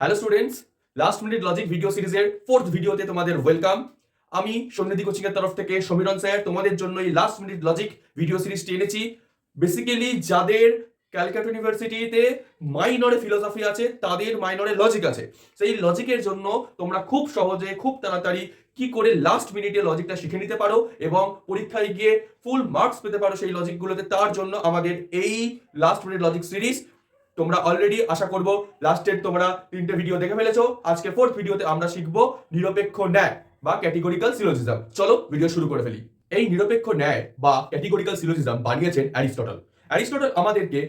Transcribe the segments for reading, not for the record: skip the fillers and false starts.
Hello students, last minute logic video সিরিজের fourth ভিডিওতে তোমাদের ওয়েলকাম। আমি সমৃদ্ধি কোচিং এর তরফ থেকে সমীরণ স্যার তোমাদের জন্য এই লাস্ট মিনিট লজিক ভিডিও সিরিজটি এনেছি। বেসিক্যালি যাদের ক্যালকাটা ইউনিভার্সিটিতে মাইনরে ফিলোসফি আছে তাদের মাইনরে লজিক আছে। সেই লজিকের জন্য তোমরা খুব সহজে খুব তাড়াতাড়ি কি করে লাস্ট মিনিটে লজিকটা শিখে নিতে পারো এবং পরীক্ষায় গিয়ে ফুল মার্কস পেতে পারো সেই লজিকগুলোতে, তার জন্য আমাদের এই লাস্ট মিনিট লজিক সিরিজ। তোমরা অলরেডি আশা করব লাস্টের তোমরা 3টে ভিডিও দেখে ফেলেছো। আজকে ফোর্থ ভিডিওতে আমরা শিখবো নিরপেক্ষ ন্যায় বা ক্যাটেগরিক্যাল সিলোজিজম। চলো ভিডিও শুরু করে ফেলি। এই নিরপেক্ষ ন্যায় বা ক্যাটেগরিক্যাল সিলোজিজম বানিয়েছেন অ্যারিস্টটল। অ্যারিস্টটল আমাদেরকে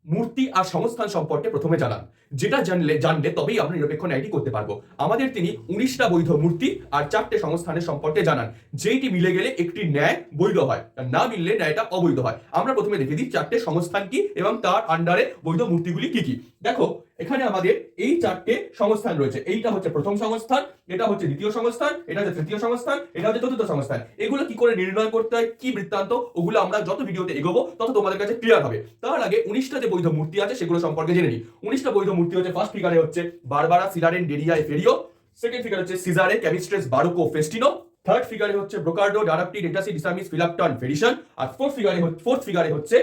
মূর্তি আর সংস্থান সম্পর্কে প্রথমে জানান, যেটা জানলে তবেই আমরা নিরপেক্ষ ন্যায়টি করতে পারবো। আমাদের তিনি 19টা বৈধ মূর্তি আর 4টে সংস্থানের সম্পর্কে জানান, যেইটি মিলে গেলে একটি ন্যায় বৈধ হয়, আর না মিললে ন্যায়টা অবৈধ হয়। আমরা প্রথমে দেখে দিই 4টে সংস্থান কি এবং তার আন্ডারে বৈধ মূর্তিগুলি কি কি। দেখো এখানে আমাদের এই 4টে সংস্থান রয়েছে। এইটা হচ্ছে প্রথম সংস্থান, এটা হচ্ছে দ্বিতীয় সংস্থান, এটা হচ্ছে তৃতীয় সংস্থান, এটা হচ্ছে চতুর্থ সংস্থান। এগুলো কি করে নির্ণয় করতে হয়, কি বৃত্তান্ত, ওগুলো আমরা যত ভিডিওতে এগোবো তত তোমাদের কাছে ক্লিয়ার হবে। তার আগে 19টা যে বৈধ মূর্তি আছে সেগুলো সম্পর্কে জেনে নিই। 19টা বৈধ মূর্তি হচ্ছে, ফার্স্ট ফিগারে হচ্ছে বারবারা সিলারেন ডেরিয়া ফেরিও, সেকেন্ড ফিগারে হচ্ছে সিজারে ক্যামিস্ট্রেস বারুকো ফেস্টিনো, থার্ড ফিগারে হচ্ছে ব্রোকার্ডো ডারাপ্টি ডেটাসি ডিসামিস ফিলাপটন ফেরিশন, আর ফোর্থ ফিগারে হচ্ছে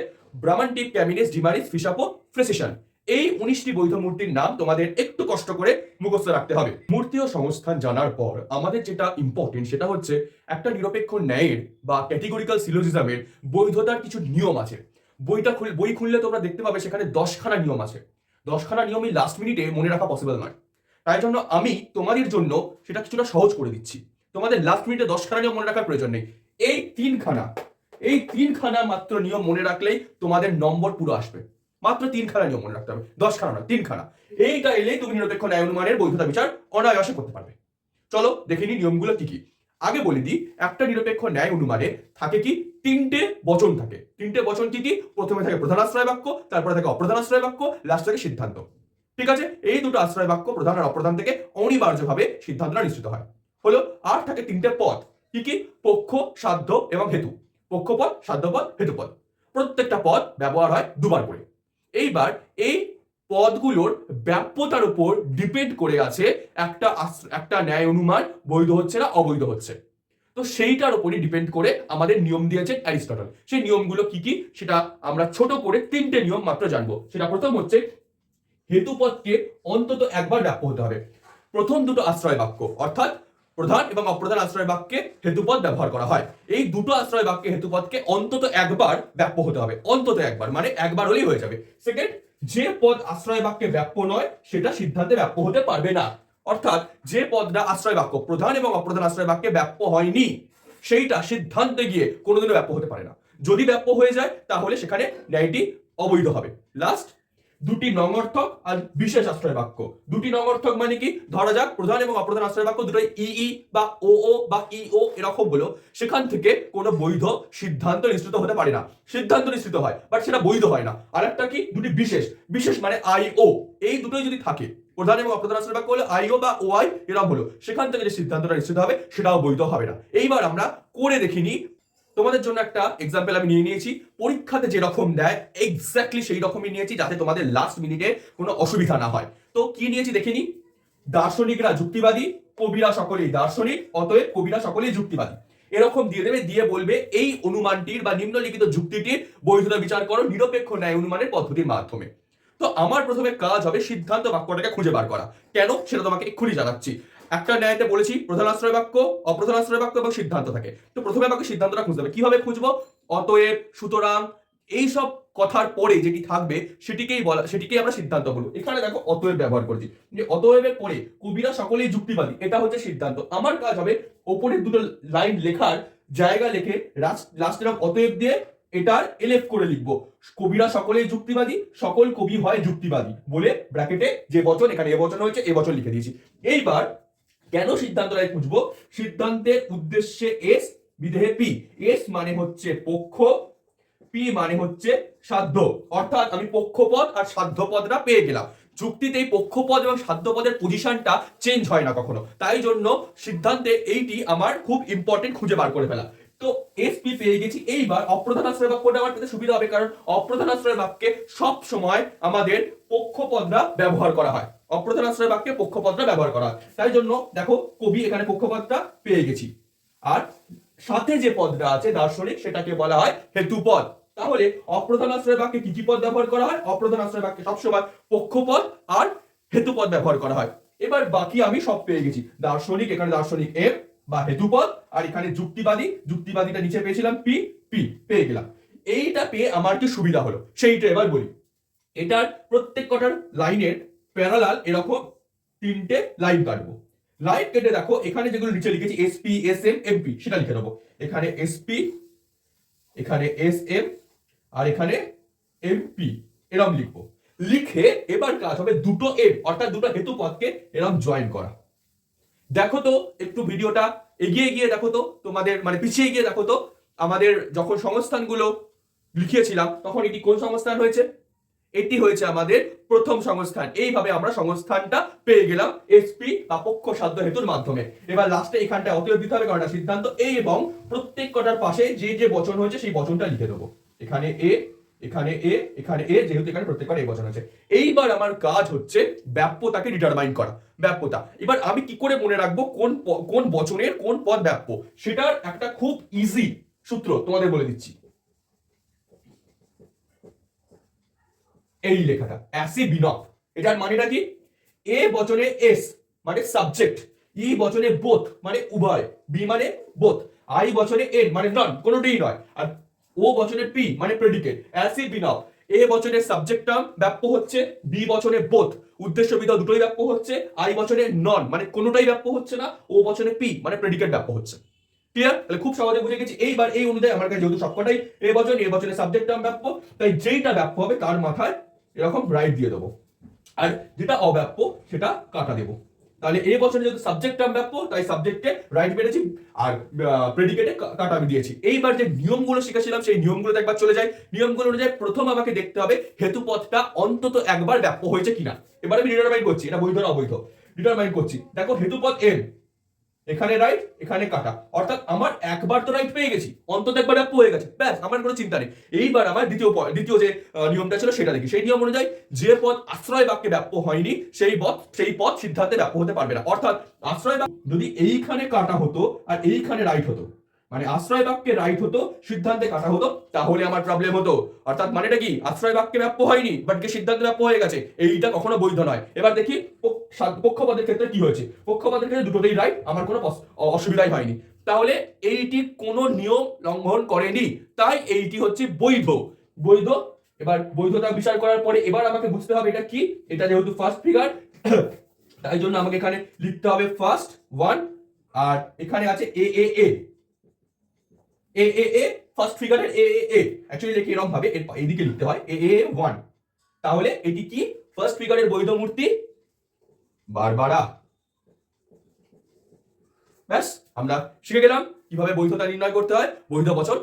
ব্রামান্টিক ক্যামিনেস ডিমারিস ফিসাপো ফ্রেসিশন। এই 19টি বৈধ মূর্তির নাম তোমাদের একটু কষ্ট করে মুখস্থ রাখতে হবে। মূর্তি ও সংস্থান জানার পর আমাদের যেটা ইম্পর্টেন্ট সেটা হচ্ছে একটা নিরপেক্ষ ন্যায়ের বা ক্যাটেগরিক্যাল সিলোজিজমের বৈধতার কিছু নিয়ম আছে। বই খুললে তোমরা দেখতে পাবে সেখানে 10খানা নিয়ম আছে। 10খানা নিয়মই লাস্ট মিনিটে মনে রাখা পসিবল নয়। তাই জন্য আমি তোমাদের জন্য সেটা কিছুটা সহজ করে দিচ্ছি। তোমাদের লাস্ট মিনিটে 10খানা নিয়ম মনে রাখার প্রয়োজন নেই। এই তিনখানা মাত্র নিয়ম মনে রাখলেই তোমাদের নম্বর পুরো আসবে। মাত্র 3খানা নিয়ম মনে রাখতে হবে, 10খানা নয়, 3খানা। এইটা এলেই তুমি নিরপেক্ষ ন্যায় অনুমানের বৈধতা বিচার অনায়াসে করতে পারবে। চলো দেখে নিই নিয়মগুলো কি কি। আগে বলে দিই, একটা নিরপেক্ষ ন্যায় অনুমানে থাকে কি 3টে বচন থাকে। 3টে বচন কি কি? প্রথমে থাকে প্রধান আশ্রয় বাক্য, তারপরে থাকে অপ্রধান আশ্রয় বাক্য, লাস্ট থাকে সিদ্ধান্ত। ঠিক আছে, এই দুটো আশ্রয় বাক্য প্রধান আর অপ্রধান থেকে অনিবার্যভাবে সিদ্ধান্তটা নিশ্চিত হয়। হলো, আর থাকে 3টে পদ। কি কি? পক্ষ, সাধ্য এবং হেতু। পক্ষপদ, সাধ্যপদ, হেতুপদ। প্রত্যেকটা পদ ব্যবহার হয় দুবার করে। এইবার এই পদগুলোর ব্যাপ্যতার উপর ডিপেন্ড করে আছে একটা ন্যায় অনুমান বৈধ হচ্ছে না অবৈধ হচ্ছে। তো সেইটার উপরই ডিপেন্ড করে আমাদের নিয়ম দিয়েছে অ্যারিস্টটল। সেই নিয়মগুলো কি কি সেটা আমরা ছোট করে 3টে নিয়ম মাত্র জানবো। সেটা প্রথম হচ্ছে, হেতুপদকে অন্তত একবার ব্যাপ্য হতে হবে। প্রথম দুটো আশ্রয় বাক্য অর্থাৎ প্রধান এবং অপ্রধান আশ্রয় বাক্যে হেতুপদ ব্যবহার করা হয়। এই দুটো আশ্রয় বাক্যে হেতুপদকে অন্তত একবার ব্যাপ্য হতে হবে। অন্তত একবার মানে একবার হলেই হয়ে যাবে। সেকেন্ড, যে পদ আশ্রয় বাক্যে ব্যাপ্য নয় সেটা সিদ্ধান্তে ব্যাপ্য হতে পারবে না। অর্থাৎ যে পদটা আশ্রয় বাক্য প্রধান এবং অপ্রধান আশ্রয় বাক্যে ব্যাপ্য হয়নি সেইটা সিদ্ধান্তে গিয়ে কোনোদিনও ব্যাপ্য হতে পারে না। যদি ব্যাপ্য হয়ে যায় তাহলে সেখানে ন্যায়টি অবৈধ হবে। লাস্ট, দুটি নঙর্থক আর বিশেষ আশ্রয় বাক্য। দুটি নঙর্থক মানে কি? ধরা যাক প্রধান এবং অপ্রধান আশ্রয় বাক্য দুটোই ই বা ও বা ইও এরকম বলো, সেখান থেকে কোনো বৈধ সিদ্ধান্ত নিশ্চিত হতে পারে না। সিদ্ধান্ত নিশ্চিত হয় বাট সেটা বৈধ হয় না। আর একটা কি? দুটি বিশেষ মানে আই ও, এই দুটোই যদি থাকে, প্রধান এবং অপ্রধান আশ্রয় বাক্য হলো আইও বা ও আই এরকম হলো, সেখান থেকে যে সিদ্ধান্তটা নিশ্চিত হবে সেটাও বৈধ হবে না। এইবার আমরা করে দেখিনি। তোমাদের জন্য একটা এক্সাম্পল আমি নিয়ে নিয়েছি, পরীক্ষাতে যেরকম দেয় এক্স্যাক্টলি সেই রকমই নিয়েছি, যাতে তোমাদের লাস্ট মিনিটে কোনো অসুবিধা না হয়। তো কি নিয়েছি দেখে নি। দার্শনিকরা যুক্তিবাদী, কবিরা সকলেই দার্শনিক, অতএব কবিরা সকলেই যুক্তিবাদী। এরকম দিয়ে দেবে, দিয়ে বলবে এই অনুমানটির বা নিম্নলিখিত যুক্তিটির বৈধতা বিচার করো নিরপেক্ষ ন্যায় অনুমানের পদ্ধতির মাধ্যমে। তো আমার প্রথমে কাজ হবে সিদ্ধান্ত বাক্যটাকে খুঁজে বার করা। কেন সেটা তোমাকে এক্ষুনি জানাচ্ছি। একটা ন্যায়তে বলেছি প্রধান আশ্রয় বাক্য, অপ্রধান আশ্রয় বাক্য এবং সিদ্ধান্ত থাকে। তো প্রথমে আমাকে সিদ্ধান্তটা খুঁজতে হবে। কিভাবে খুঁজবো? অতএব, সুতরাং, এই সব কথার পরে যেটি থাকবে সেটিকেই আমরা সিদ্ধান্ত বলবো। এখানে দেখো অতএব ব্যবহার করছি, যে অতএবের পরে কবিরা সকলেই যুক্তিবাদী, এটা হচ্ছে সিদ্ধান্ত। আমার কাজ হবে ওপরের দুটো লাইন লেখার জায়গা লিখে লাস্টের অতএব দিয়ে এটার এলএফ করে লিখবো। কবিরা সকলেই যুক্তিবাদী, সকল কবি হয় যুক্তিবাদী বলে ব্র্যাকেটে যে বচন, এখানে এ বচন হয়েছে, এ বচন লিখে দিয়েছি। এইবার কেন সিদ্ধান্তটাই খুঁজবো? সিদ্ধান্তের উদ্দেশ্যে এস, বিদেহে পি। এস মানে হচ্ছে পক্ষ, পি মানে হচ্ছে সাধ্য। অর্থাৎ আমি পক্ষপদ আর সাধ্যপদটা পেয়ে গেলাম। যুক্তিতে এই পক্ষপদ এবং সাধ্যপদের পজিশনটা চেঞ্জ হয় না কখনো, তাই জন্য সিদ্ধান্তে এইটি আমার খুব ইম্পর্টেন্ট খুঁজে বার করে ফেলা। তো এসপি পেয়ে গেছি। এইবার অপ্রধান আশ্রয় বাক্যটা আমার পেতে সুবিধা হবে, কারণ অপ্রধান আশ্রয় বাক্যে সব সময় আমাদের পক্ষপদরা ব্যবহার করা হয়। অপ্রধান আশ্রয় বাক্যে পক্ষপদটা ব্যবহার করা হয়। তাই জন্য দেখো কবি এখানে পক্ষপদটা পেয়ে গেছি, আর সাথে যে পদটা আছে দার্শনিক সেটাকে বলা হয় হেতুপদ। তাহলে অপ্রধান আশ্রয় বাক্যে কি কি পদ ব্যবহার করা হয়? অপ্রধান আশ্রয় বাক্যে সবসময় পক্ষপদ আর হেতুপদ ব্যবহার করা হয়। এবার বাকি আমি সব পেয়ে গেছি। দার্শনিক, এখানে দার্শনিক এম বা হেতুপদ, আর এখানে যুক্তিবাদী, যুক্তিবাদীটা নিচে পেয়েছিলাম পি, পি পেয়ে গেলাম। এইটা পেয়ে আমার কি সুবিধা হলো সেইটা এবার বলি। এটার প্রত্যেক কটার লাইনের প্যারালাল এরকম 3টে লাইন কাটবো। লাইন কেটে দেখো এখানে যেগুলো নিচে লিখেছি এসপি, এসএম, এমপি সেটা লিখে দেবো। এখানে এসপি, এখানে এসএম, আর এখানে এমপি এরকম লিখবো। লিখে এবার কাজ হবে দুটো এম অর্থাৎ দুটো হেতু পদকে এরকম জয়েন করা। দেখো তো একটু ভিডিওটা এগিয়ে গিয়ে দেখো তো, তোমাদের মানে পিছিয়ে গিয়ে দেখো তো, আমাদের যখন সংস্থানগুলো লিখিয়েছিলাম তখন এটি কোন সংস্থান হয়েছে? এটি হয়েছে আমাদের প্রথম সংস্থান। এইভাবে আমরা সংস্থানটা পেয়ে গেলাম এসপি বা পক্ষ সাধ্য হেতুর মাধ্যমে। এবার লাস্টে এখানটা অতএব দিতে হবে, কারণ এটা সিদ্ধান্ত। এই এবং প্রত্যেক কটার পাশে যে যে বচন হয়েছে সেই বচনটা লিখে দেবো। এখানে এ, এখানে এ, এখানে এ, যেহেতু এখানে প্রত্যেকবার এই বচন আছে। এইবার আমার কাজ হচ্ছে ব্যাপ্যতাকে ডিটারমাইন করা। ব্যাপ্যতা এবার আমি কি করে মনে রাখবো কোন বচনের কোন পদ ব্যাপ্য? সেটার একটা খুব ইজি সূত্র তোমাদের বলে দিচ্ছি। এই লেখাটা অ্যাসি বিনপ, এটার মানেটা কি? এ বচনে এস মানে সাবজেক্ট, ই বচনে বোথ মানে উভয়, বি মানে বোথ, আই বচনে এন মানে নন কোনোটাই নয়, আর ও বচনে পি মানে প্রেডিকেট। অ্যাসি বিনপ, এ বচনে সাবজেক্ট টার্ম ব্যাপ্য হচ্ছে, বি বচনে বোথ উদ্দেশ্য বিধেয় দুটোই ব্যাপ্য হচ্ছে, আই বচনে নন মানে কোনোটাই ব্যাপ্য হচ্ছে না, ও বচনে পি মানে প্রেডিকেট ব্যাপ্য হচ্ছে। ক্লিয়ার? তাহলে খুব সহজে বুঝে গেছি। এইবার এই অনুযায়ী আমার কাছে যেহেতু সবকটাই এ বচনে সাবজেক্ট টার্ম ব্যাপ্য, তাই যেইটা ব্যাপ্য হবে তার মাথায় এরকম রাইট দিয়ে দেবো, আর যেটা অব্যাপ্য সেটা কাটা দেবো। তাহলে এ বচনে যেহেতু সাবজেক্ট টার্ম ব্যাপ্য তাই সাবজেক্টে রাইট বেড়েছি, আর প্রেডিকেটে কাটা আমি দিয়েছি। এইবার যে নিয়মগুলো শিখেছিলাম সেই নিয়মগুলোতে একবার চলে যাই। নিয়মগুলো অনুযায়ী প্রথম আমাকে দেখতে হবে হেতুপদটা অন্তত একবার ব্যাপ্য হয়েছে কিনা। এবার আমি ডিটারমাইন করছি এটা বৈধ না অবৈধ, ডিটারমাইন করছি। দেখো হেতুপদ এম, এখানে রাইট এখানে কাটা, অর্থাৎ আমার একবার তো রাইট পেয়ে গেছি, অন্তত একবার ব্যাপ্য হয়ে গেছে, ব্যাস আমার কোনো চিন্তা নেই। এইবার আমার দ্বিতীয় যে নিয়মটা ছিল সেটা দেখি। সেই নিয়ম অনুযায়ী যে পদ আশ্রয় বাক্যে ব্যাপ্য হয়নি সেই পদ সিদ্ধান্তে ব্যাপ্য হতে পারবে না। অর্থাৎ আশ্রয় বাক্য যদি এইখানে কাটা হতো আর এইখানে রাইট হতো, মানে আশ্রয় বাক্যে রাইট হতো সিদ্ধান্তে কাটা হতো, তাহলে আমার প্রবলেম হতো। অর্থাৎ মানেটা কি? আশ্রয় বাক্যে ব্যাপ্য হয়নি বাট কি সিদ্ধান্তে ব্যাপ্য হয়ে গেছে, এইটা কখনো বৈধ নয়। এবার দেখি পক্ষপাতের ক্ষেত্রে কি হয়েছে। পক্ষপাতের ক্ষেত্রে দুটোতেই রাইট, আমার কোনো অসুবিধাই হয়নি, তাহলে এইটি কোনো নিয়ম লঙ্ঘন করেনি, তাই এইটি হচ্ছে বৈধ। বৈধ। এবার বৈধতা বিচার করার পরে এবার আমাকে বুঝতে হবে এটা কি। এটা যেহেতু ফার্স্ট ফিগার তাই জন্য আমাকে এখানে লিখতে হবে ফার্স্ট ওয়ান, আর এখানে আছে এ এ এ এ এ এ ফার্স্ট ফিগারের এ এ এ অ্যাকচুয়ালি লিখে এরকম ভাবে এইদিকে লিখতে হয় এ এ ওয়ান। তাহলে এটি কি? ফার্স্ট ফিগারের বৈধ মূর্তি বারবারা। ব্যাস আমরা শিখে গেলাম কিভাবে বৈধতা নির্ণয় করতে হয়। বৈধ বচন,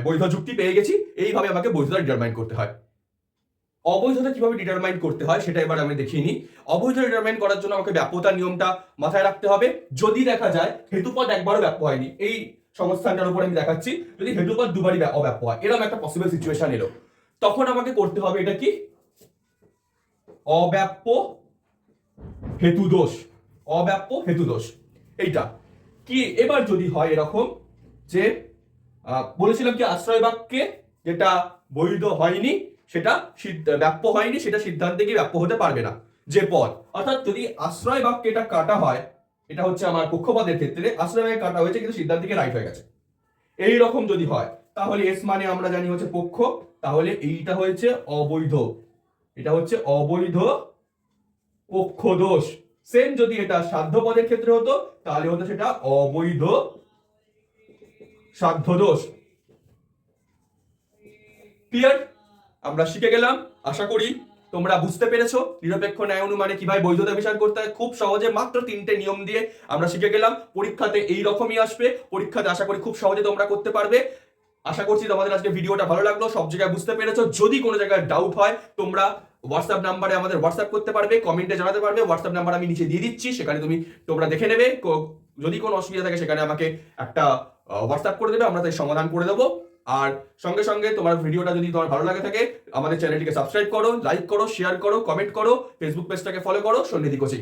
বৈধ যুক্তি পেয়ে গেছি, এইভাবে আমাকে বৈধতা ডিটারমাইন করতে হয়। অবৈধতা কিভাবে ডিটারমাইন করতে হয় সেটা এবার আমি দেখিয়ে নিই। অবৈধ ডিটারমাইন করার জন্য আমাকে ব্যাপ্যতার নিয়মটা মাথায় রাখতে হবে। যদি দেখা যায় হেতুপদ একবারও ব্যাপ্য হয়নি, এই সংস্থানটার উপর আমি দেখাচ্ছি, যদি হেতুপদ দুবারই অব্যাপ্য হয়, এরকম একটা পসিবল সিচুয়েশন এলো, তখন আমাকে করতে হবে এটা কি? অব্যাপ্য হেতু দোষ। অব্যাপ্য হেতু দোষ এইটা কি? এবার যদি হয় এরকম যে বলেছিলাম কি আশ্রয় বাক্যে যেটা বৈধ হয়নি সেটা ব্যাপ্য হয়নি, সেটা সিদ্ধান্তে গিয়ে ব্যাপ্য হতে পারবে না যে পদ। অর্থাৎ যদি আশ্রয় বাক্যে এটা কাটা হয়, এটা হচ্ছে আমার পক্ষপদের ক্ষেত্রে আশ্রয় বাক্যে কাটা হয়েছে কিন্তু সিদ্ধান্তে গিয়ে রাইট হয়ে গেছে, এই রকম যদি হয় তাহলে এস মানে আমরা জানি হচ্ছে পক্ষ, তাহলে এইটা হয়েছে অবৈধ, এটা হচ্ছে অবৈধ পক্ষ দোষ। সেম যদি এটা সাধ্য পদের ক্ষেত্রে হতো তাহলে হতো সেটা অবৈধ সাধ্য দোষ। ক্লিয়ার? আমরা শিখে গেলাম, আশা করি তোমরা বুঝতে পেরেছো নিরপেক্ষ ন্যায় অনুমানে কিভাবে বৈধতা বিচার করতে হয়। খুব সহজে মাত্র 3টে নিয়ম দিয়ে আমরা শিখে গেলাম। পরীক্ষাতে এই রকমই আসবে, পরীক্ষাতে আশা করি খুব সহজে তোমরা করতে পারবে। আশা করছি তোমাদের আজকে ভিডিওটা ভালো লাগলো, সব জায়গায় বুঝতে পেরেছো। যদি কোনো জায়গায় ডাউট হয় তোমরা হোয়াটসঅ্যাপ নাম্বারে আমাদের হোয়াটসঅ্যাপ করতে পারবে, কমেন্টে জানাতে পারবে। হোয়াটসঅ্যাপ নাম্বার আমি নিচে দিয়ে দিচ্ছি, সেখানে তোমরা দেখে নেবে। যদি কোনো অসুবিধা থাকে সেখানে আমাকে একটা হোয়াটসঅ্যাপ করে দেবে, আমরা তাই সমাধান করে দেবো। আর সঙ্গে সঙ্গে তোমার ভিডিওটা যদি তোমার ভালো লাগে থাকে আমাদের চ্যানেলটিকে সাবস্ক্রাইব করো, লাইক করো, শেয়ার করো, কমেন্ট করো, ফেসবুক পেজটাকে ফলো করো সন্নিধি কোচিং।